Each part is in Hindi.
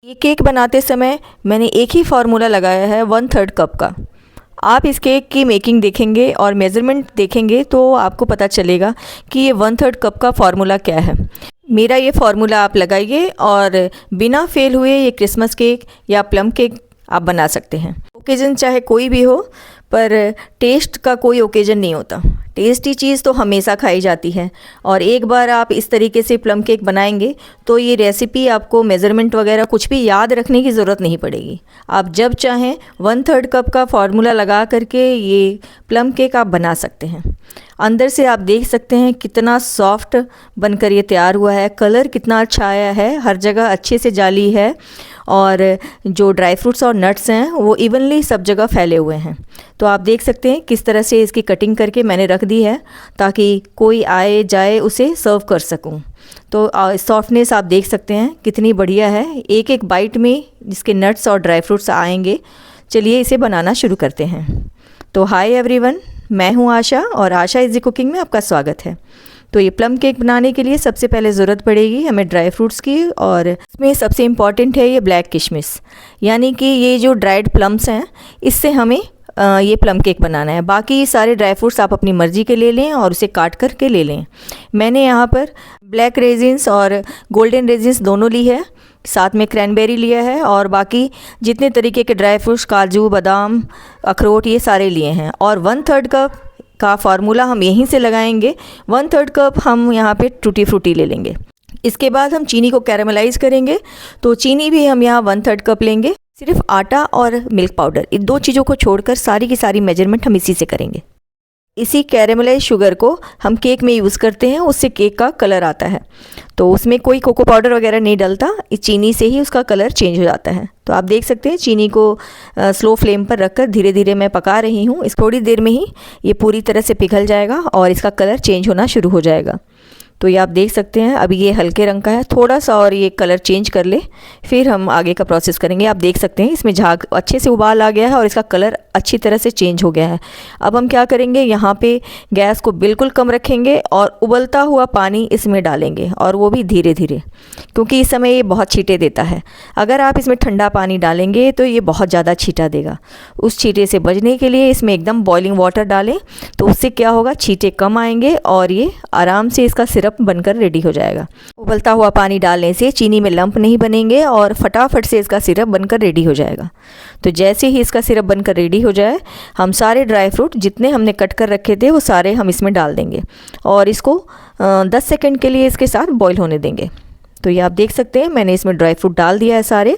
ये केक बनाते समय मैंने एक ही फार्मूला लगाया है 1/3 कप का। आप इस केक की मेकिंग देखेंगे और मेज़रमेंट देखेंगे तो आपको पता चलेगा कि ये 1/3 कप का फार्मूला क्या है। मेरा ये फार्मूला आप लगाइए और बिना फेल हुए ये क्रिसमस केक या प्लम केक आप बना सकते हैं। ओकेज़न चाहे कोई भी हो, पर टेस्ट का कोई ओकेज़न नहीं होता। टेस्टी चीज़ तो हमेशा खाई जाती है और एक बार आप इस तरीके से प्लम केक बनाएंगे तो ये रेसिपी आपको मेज़रमेंट वगैरह कुछ भी याद रखने की ज़रूरत नहीं पड़ेगी। आप जब चाहें 1/3 कप का फार्मूला लगा करके ये प्लम केक आप बना सकते हैं। अंदर से आप देख सकते हैं कितना सॉफ्ट बनकर ये तैयार हुआ है। कलर कितना अच्छा आया है, हर जगह अच्छे से जाली है और जो ड्राई फ्रूट्स और नट्स हैं वो इवनली सब जगह फैले हुए हैं। तो आप देख सकते हैं किस तरह से इसकी कटिंग करके मैंने रख दी है ताकि कोई आए जाए उसे सर्व कर सकूं। तो सॉफ्टनेस आप देख सकते हैं कितनी बढ़िया है। एक एक बाइट में जिसके नट्स और ड्राई फ्रूट्स आएंगे। चलिए इसे बनाना शुरू करते हैं। तो हाय एवरीवन, मैं हूं आशा और आशा इज़ी कुकिंग में आपका स्वागत है। तो ये प्लम केक बनाने के लिए सबसे पहले ज़रूरत पड़ेगी हमें ड्राई फ्रूट्स की, और इसमें सबसे इम्पॉर्टेंट है ये ब्लैक किशमिश, यानी कि ये जो ड्राइड प्लम्स हैं इससे हमें ये प्लम केक बनाना है। बाकी सारे ड्राई फ्रूट्स आप अपनी मर्ज़ी के ले लें और उसे काट कर के ले लें। मैंने यहाँ पर ब्लैक रेजिन्स और गोल्डन रेजिन्स दोनों ली है, साथ में क्रैनबेरी लिया है और बाकी जितने तरीके के ड्राई फ्रूट्स, काजू, बादाम, अखरोट, ये सारे लिए हैं। और 1/3 कप का फार्मूला हम यहीं से लगाएंगे। 1/3 कप हम यहाँ पे टूटी फ्रूटी ले लेंगे। इसके बाद हम चीनी को कैरामलाइज़ करेंगे, तो चीनी भी हम यहाँ 1/3 कप लेंगे। सिर्फ आटा और मिल्क पाउडर, इन दो चीज़ों को छोड़कर सारी की सारी मेजरमेंट हम इसी से करेंगे। इसी कैरामलाइज शुगर को हम केक में यूज़ करते हैं, उससे केक का कलर आता है। तो उसमें कोई कोको पाउडर वगैरह नहीं डलता, इस चीनी से ही उसका कलर चेंज हो जाता है। तो आप देख सकते हैं चीनी को स्लो फ्लेम पर रखकर धीरे धीरे मैं पका रही हूँ। इस थोड़ी देर में ही ये पूरी तरह से पिघल जाएगा और इसका कलर चेंज होना शुरू हो जाएगा। तो ये आप देख सकते हैं अभी ये हल्के रंग का है, थोड़ा सा और ये कलर चेंज कर ले, फिर हम आगे का प्रोसेस करेंगे। आप देख सकते हैं इसमें झाग अच्छे से उबाल आ गया है और इसका कलर अच्छी तरह से चेंज हो गया है। अब हम क्या करेंगे, यहाँ पे गैस को बिल्कुल कम रखेंगे और उबलता हुआ पानी इसमें डालेंगे, और वो भी धीरे धीरे, क्योंकि इस समय ये बहुत छींटे देता है। अगर आप इसमें ठंडा पानी डालेंगे तो ये बहुत ज़्यादा छींटा देगा। उस छींटे से बचने के लिए इसमें एकदम बॉइलिंग वाटर डालें, तो उससे क्या होगा, छींटे कम आएंगे और ये आराम से इसका सिरप बनकर रेडी हो जाएगा। उबलता हुआ पानी डालने से चीनी में लंप नहीं बनेंगे और फटाफट से इसका सिरप बनकर रेडी हो जाएगा। तो जैसे ही इसका सिरप बनकर रेडी हो जाए, हम सारे ड्राई फ्रूट जितने हमने कट कर रखे थे वो सारे हम इसमें डाल देंगे और इसको 10 सेकंड के लिए इसके साथ बॉईल होने देंगे। तो ये आप देख सकते हैं मैंने इसमें ड्राई फ्रूट डाल दिया है सारे,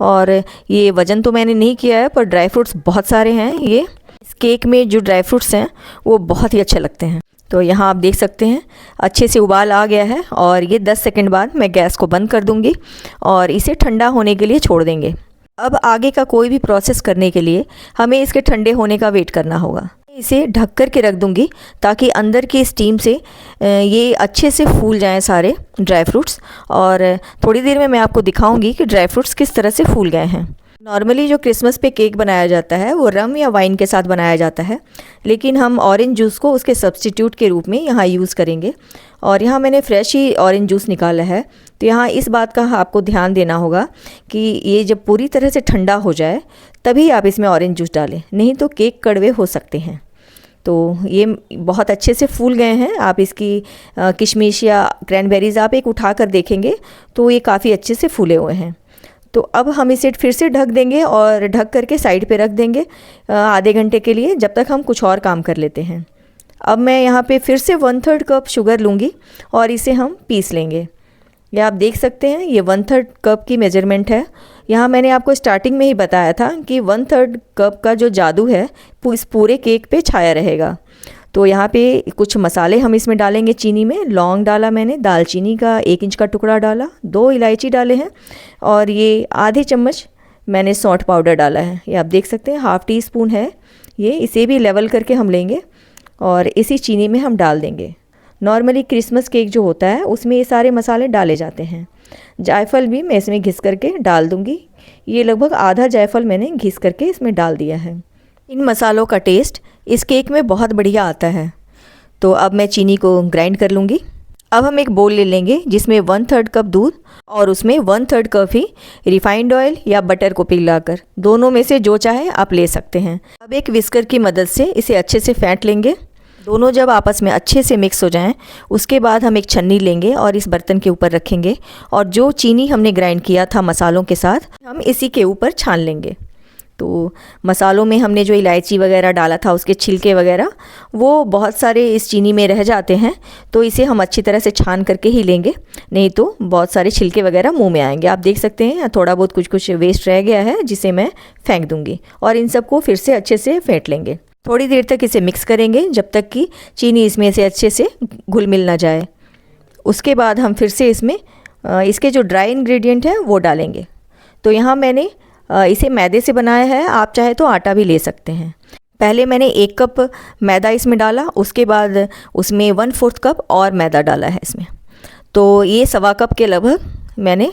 और ये वज़न तो मैंने नहीं किया है, पर ड्राई फ्रूट्स बहुत सारे हैं। ये इस केक में जो ड्राई फ्रूट्स हैं वो बहुत ही अच्छे लगते हैं। तो यहाँ आप देख सकते हैं अच्छे से उबाल आ गया है और ये 10 सेकंड बाद मैं गैस को बंद कर दूँगी और इसे ठंडा होने के लिए छोड़ देंगे। अब आगे का कोई भी प्रोसेस करने के लिए हमें इसके ठंडे होने का वेट करना होगा। इसे ढक कर के रख दूँगी ताकि अंदर की स्टीम से ये अच्छे से फूल जाएं सारे ड्राई फ्रूट्स, और थोड़ी देर में मैं आपको दिखाऊंगी कि ड्राई फ्रूट्स किस तरह से फूल गए हैं। नॉर्मली जो क्रिसमस पे केक बनाया जाता है वो रम या वाइन के साथ बनाया जाता है, लेकिन हम ऑरेंज जूस को उसके सब्स्टिट्यूट के रूप में यहाँ यूज़ करेंगे। और यहाँ मैंने फ्रेश ही ऑरेंज जूस निकाला है। तो यहाँ इस बात का आपको ध्यान देना होगा कि ये जब पूरी तरह से ठंडा हो जाए तभी आप इसमें ऑरेंज जूस डालें, नहीं तो केक कड़वे हो सकते हैं। तो ये बहुत अच्छे से फूल गए हैं। आप इसकी किशमिश या क्रैनबेरीज़ आप एक उठा कर देखेंगे तो ये काफ़ी अच्छे से फूले हुए हैं। तो अब हम इसे फिर से ढक देंगे और ढक करके साइड पे रख देंगे आधे घंटे के लिए, जब तक हम कुछ और काम कर लेते हैं। अब मैं यहाँ पे फिर से 1/3 कप शुगर लूँगी और इसे हम पीस लेंगे। ये आप देख सकते हैं ये 1/3 कप की मेजरमेंट है। यहाँ मैंने आपको स्टार्टिंग में ही बताया था कि 1/3 कप का जो जादू है इस पूरे केक पे छाया रहेगा। तो यहाँ पे कुछ मसाले हम इसमें डालेंगे। चीनी में लौंग डाला मैंने, दालचीनी का 1 इंच का टुकड़ा डाला, 2 इलायची डाले हैं, और ये आधे चम्मच मैंने सौंठ पाउडर डाला है। ये आप देख सकते हैं ½ टी स्पून है ये। इसे भी लेवल करके हम लेंगे और इसी चीनी में हम डाल देंगे। नॉर्मली क्रिसमस केक जो होता है उसमें ये सारे मसाले डाले जाते हैं। जायफल भी मैं इसमें घिस करके डाल दूँगी। ये लगभग आधा जायफल मैंने घिस करके इसमें डाल दिया है। इन मसालों का टेस्ट इस केक में बहुत बढ़िया आता है। तो अब मैं चीनी को ग्राइंड कर लूँगी। अब हम एक बोल ले लेंगे जिसमें 1/3 कप दूध और उसमें 1/3 कप ही रिफाइंड ऑयल या बटर को पिघलाकर, दोनों में से जो चाहे आप ले सकते हैं। अब एक विस्कर की मदद से इसे अच्छे से फेंट लेंगे। दोनों जब आपस में अच्छे से मिक्स हो जाएं, उसके बाद हम एक छन्नी लेंगे और इस बर्तन के ऊपर रखेंगे और जो चीनी हमने ग्राइंड किया था मसालों के साथ, हम इसी के ऊपर छान लेंगे। तो मसालों में हमने जो इलायची वगैरह डाला था उसके छिलके वगैरह वो बहुत सारे इस चीनी में रह जाते हैं, तो इसे हम अच्छी तरह से छान करके ही लेंगे, नहीं तो बहुत सारे छिलके वगैरह मुंह में आएंगे। आप देख सकते हैं थोड़ा बहुत कुछ वेस्ट रह गया है जिसे मैं फेंक दूंगी और इन सबको फिर से अच्छे से फेंट लेंगे। थोड़ी देर तक इसे मिक्स करेंगे जब तक कि चीनी इसमें से अच्छे से घुल मिल ना जाए। उसके बाद हम फिर से इसमें इसके जो ड्राई इंग्रेडिएंट है वो डालेंगे। तो यहाँ मैंने इसे मैदे से बनाया है, आप चाहे तो आटा भी ले सकते हैं। पहले मैंने 1 कप मैदा इसमें डाला, उसके बाद उसमें 1/4 कप और मैदा डाला है इसमें। तो ये 1.25 कप के लगभग मैंने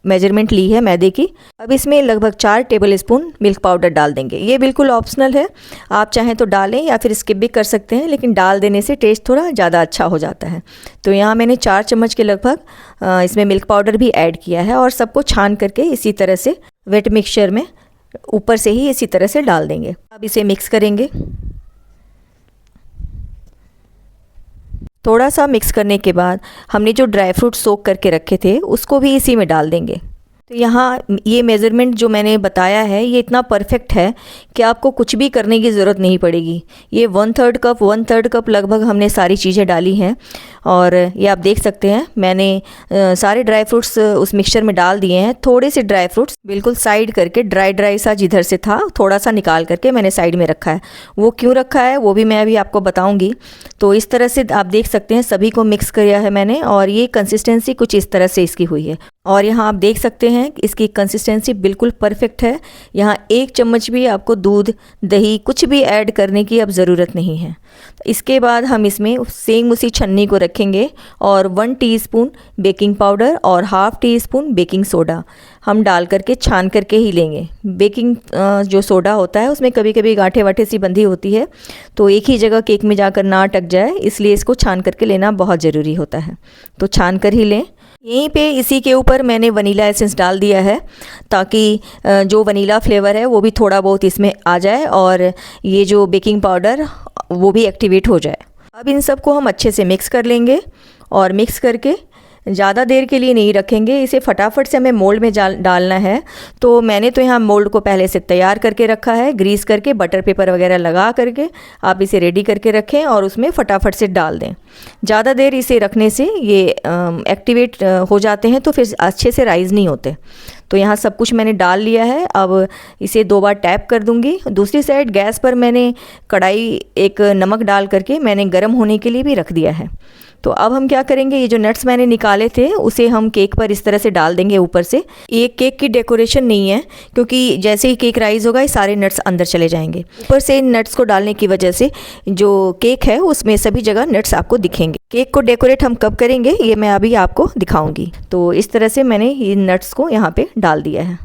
मेजरमेंट ली है मैदे की। अब इसमें लगभग 4 टेबलस्पून मिल्क पाउडर डाल देंगे। ये बिल्कुल ऑप्शनल है, आप चाहें तो डालें या फिर स्किप भी कर सकते हैं, लेकिन डाल देने से टेस्ट थोड़ा ज़्यादा अच्छा हो जाता है। तो यहाँ मैंने 4 चम्मच के लगभग इसमें मिल्क पाउडर भी ऐड किया है और सबको छान करके इसी तरह से वेट मिक्सचर में ऊपर से ही इसी तरह से डाल देंगे। अब इसे मिक्स करेंगे। थोड़ा सा मिक्स करने के बाद हमने जो ड्राई फ्रूट सोक करके रखे थे उसको भी इसी में डाल देंगे। तो यहाँ ये मेज़रमेंट जो मैंने बताया है ये इतना परफेक्ट है कि आपको कुछ भी करने की ज़रूरत नहीं पड़ेगी। ये 1/3 कप लगभग हमने सारी चीज़ें डाली हैं और ये आप देख सकते हैं मैंने सारे ड्राई फ्रूट्स उस मिक्सचर में डाल दिए हैं। थोड़े से ड्राई फ्रूट्स बिल्कुल साइड करके ड्राई सा जिधर से था थोड़ा सा निकाल करके मैंने साइड में रखा है। वो क्यों रखा है वो भी मैं अभी आपको बताऊँगी। तो इस तरह से आप देख सकते हैं सभी को मिक्स किया है मैंने और ये कंसिस्टेंसी कुछ इस तरह से इसकी हुई है। और यहाँ आप देख सकते हैं कि इसकी कंसिस्टेंसी बिल्कुल परफेक्ट है। यहाँ 1 चम्मच भी आपको दूध दही कुछ भी ऐड करने की अब ज़रूरत नहीं है। इसके बाद हम इसमें सेम उसी छन्नी को रखेंगे और 1 टीस्पून बेकिंग पाउडर और ½ टीस्पून बेकिंग सोडा हम डाल करके छान करके ही लेंगे। बेकिंग जो सोडा होता है उसमें कभी कभी गांठे वाठे सी बंधी होती है, तो एक ही जगह केक में जाकर ना अटक जाए, इसलिए इसको छान करके लेना बहुत ज़रूरी होता है। तो छान कर ही लें। यहीं पे इसी के ऊपर मैंने वनीला एसेंस डाल दिया है ताकि जो वनीला फ्लेवर है वो भी थोड़ा बहुत इसमें आ जाए और ये जो बेकिंग पाउडर वो भी एक्टिवेट हो जाए। अब इन सबको हम अच्छे से मिक्स कर लेंगे और मिक्स करके ज़्यादा देर के लिए नहीं रखेंगे, इसे फटाफट से हमें मोल्ड में डालना है। तो मैंने तो यहाँ मोल्ड को पहले से तैयार करके रखा है, ग्रीस करके बटर पेपर वगैरह लगा करके आप इसे रेडी करके रखें और उसमें फटाफट से डाल दें। ज़्यादा देर इसे रखने से ये एक्टिवेट हो जाते हैं तो फिर अच्छे से राइज़ नहीं होते। तो यहाँ सब कुछ मैंने डाल लिया है। अब इसे 2 बार टैप कर दूँगी। दूसरी साइड गैस पर मैंने कढ़ाई एक नमक डाल करके मैंने गर्म होने के लिए भी रख दिया है। तो अब हम क्या करेंगे, ये जो नट्स मैंने निकाले थे उसे हम केक पर इस तरह से डाल देंगे ऊपर से। ये केक की डेकोरेशन नहीं है क्योंकि जैसे ही केक राइज होगा ये सारे नट्स अंदर चले जाएंगे। ऊपर से इन नट्स को डालने की वजह से जो केक है उसमें सभी जगह नट्स आपको दिखेंगे। केक को डेकोरेट हम कब करेंगे ये मैं अभी आपको दिखाऊंगी। तो इस तरह से मैंने ये नट्स को यहाँ पे डाल दिया है।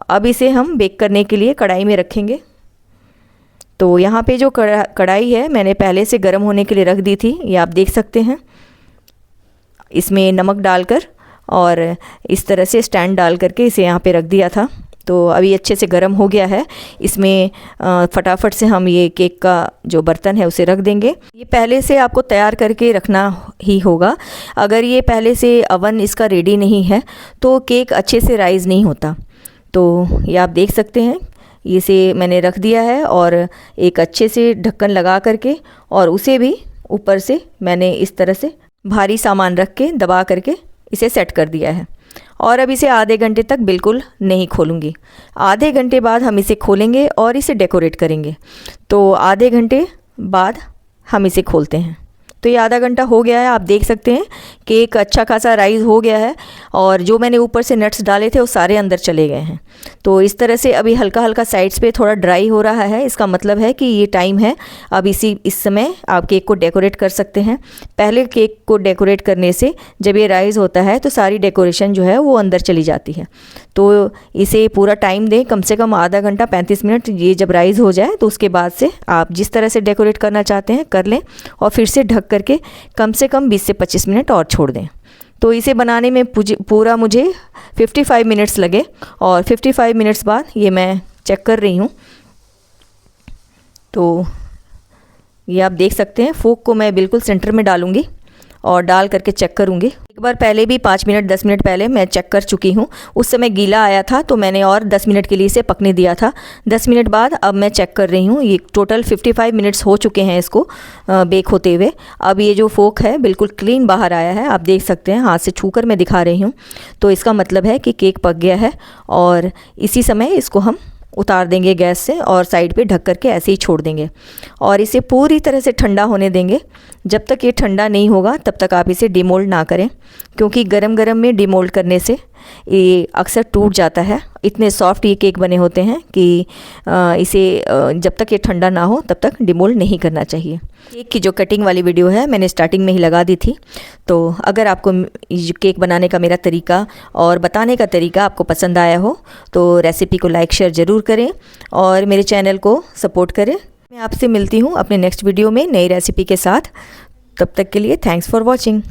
अब इसे हम बेक करने के लिए कढ़ाई में रखेंगे। तो यहाँ पे जो कढ़ाई है मैंने पहले से गर्म होने के लिए रख दी थी, ये आप देख सकते हैं। इसमें नमक डालकर और इस तरह से स्टैंड डाल करके इसे यहाँ पे रख दिया था। तो अभी अच्छे से गर्म हो गया है। इसमें फटाफट से हम ये केक का जो बर्तन है उसे रख देंगे। ये पहले से आपको तैयार करके रखना ही होगा। अगर ये पहले से अवन इसका रेडी नहीं है तो केक अच्छे से राइज़ नहीं होता। तो ये आप देख सकते हैं इसे मैंने रख दिया है और एक अच्छे से ढक्कन लगा करके और उसे भी ऊपर से मैंने इस तरह से भारी सामान रख के दबा करके इसे सेट कर दिया है। और अब इसे आधे घंटे तक बिल्कुल नहीं खोलूँगी। आधे घंटे बाद हम इसे खोलेंगे और इसे डेकोरेट करेंगे। तो आधे घंटे बाद हम इसे खोलते हैं। तो ये आधा घंटा हो गया है, आप देख सकते हैं केक अच्छा खासा राइज़ हो गया है और जो मैंने ऊपर से नट्स डाले थे वो सारे अंदर चले गए हैं। तो इस तरह से अभी हल्का हल्का साइड्स पे थोड़ा ड्राई हो रहा है, इसका मतलब है कि ये टाइम है। अब इस समय आप केक को डेकोरेट कर सकते हैं। पहले केक को डेकोरेट करने से जब ये राइज़ होता है तो सारी डेकोरेशन जो है वो अंदर चली जाती है। तो इसे पूरा टाइम दें, कम से कम आधा घंटा 35 मिनट। ये जब राइज़ हो जाए तो उसके बाद से आप जिस तरह से डेकोरेट करना चाहते हैं कर लें और फिर से ढक करके कम से कम 20 से 25 मिनट और छोड़ दें। तो इसे बनाने में पूरा मुझे 55 मिनट्स लगे और 55 मिनट्स बाद ये मैं चेक कर रही हूँ। तो ये आप देख सकते हैं, फोक को मैं बिल्कुल सेंटर में डालूँगी और डाल करके चेक करूँगी। एक बार पहले भी 5 मिनट 10 मिनट पहले मैं चेक कर चुकी हूँ, उस समय गीला आया था तो मैंने और 10 मिनट के लिए इसे पकने दिया था। 10 मिनट बाद अब मैं चेक कर रही हूँ, ये टोटल 55 मिनट्स हो चुके हैं इसको बेक होते हुए। अब ये जो फोक है बिल्कुल क्लीन बाहर आया है, आप देख सकते हैं, हाथ से छूकर मैं दिखा रही हूँ। तो इसका मतलब है कि केक पक गया है और इसी समय इसको हम उतार देंगे गैस से और साइड पे ढक करके ऐसे ही छोड़ देंगे और इसे पूरी तरह से ठंडा होने देंगे। जब तक ये ठंडा नहीं होगा तब तक आप इसे डिमोल्ड ना करें, क्योंकि गरम गरम में डिमोल्ड करने से ये अक्सर टूट जाता है। इतने सॉफ्ट ये केक बने होते हैं कि इसे जब तक ये ठंडा ना हो तब तक डिमोल्ड नहीं करना चाहिए। केक की जो कटिंग वाली वीडियो है मैंने स्टार्टिंग में ही लगा दी थी। तो अगर आपको केक बनाने का मेरा तरीका और बताने का तरीका आपको पसंद आया हो तो रेसिपी को लाइक शेयर ज़रूर करें और मेरे चैनल को सपोर्ट करें। मैं आपसे मिलती हूँ अपने नेक्स्ट वीडियो में नई रेसिपी के साथ। तब तक के लिए थैंक्स फॉर वॉचिंग।